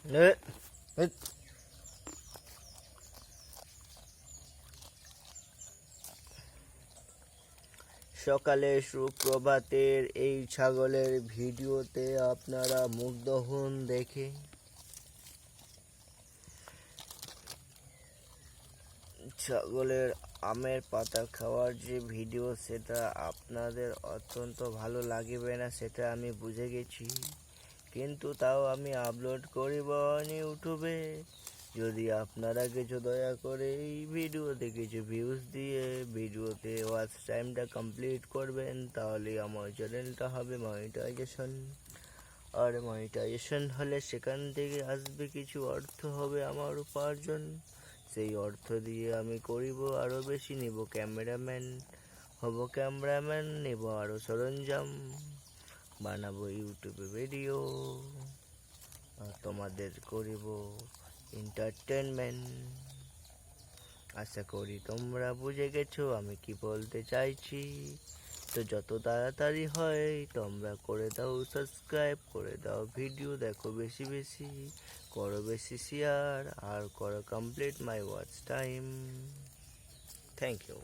এ, এ, সকালে সুপ্রভাতের এই ছাগলের ভিডিওতে আপনারা মুগ্ধ হন দেখে। ছাগলের আমের পাতা খাওয়ার যে ভিডিও, সেটা আপনাদের অত্যন্ত ভালো লাগবে না, সেটা আমি বুঝে গেছি, কিন্তু তাও আমি আপলোড করিব ইউটিউবে। যদি আপনারা কিছু দয়া করে এই ভিডিওতে কিছু ভিউজ দিয়ে ভিডিওতে ওয়াচ টাইমটা কমপ্লিট করবেন, তাহলে আমার চ্যানেলটা হবে মনিটাইজেশন। আর মনিটাইজেশন হলে সেখান থেকে আসবে কিছু অর্থ, হবে আমার উপার্জন। সেই অর্থ দিয়ে আমি করিব আরও বেশি, নিব ক্যামেরাম্যান, নেব আরও সরঞ্জাম, বানাবো ইউটিউবে ভিডিও, আর তোমাদের করিব এন্টারটেনমেন্ট। আশা করি তোমরা বুঝে গেছো আমি কি বলতে চাইছি। তো যত তাড়াতাড়ি হয় তোমরা করে দাও সাবস্ক্রাইব, করে দাও ভিডিও দেখো বেশি বেশি, করো বেশি শেয়ার, আর করো complete my watch time. Thank you.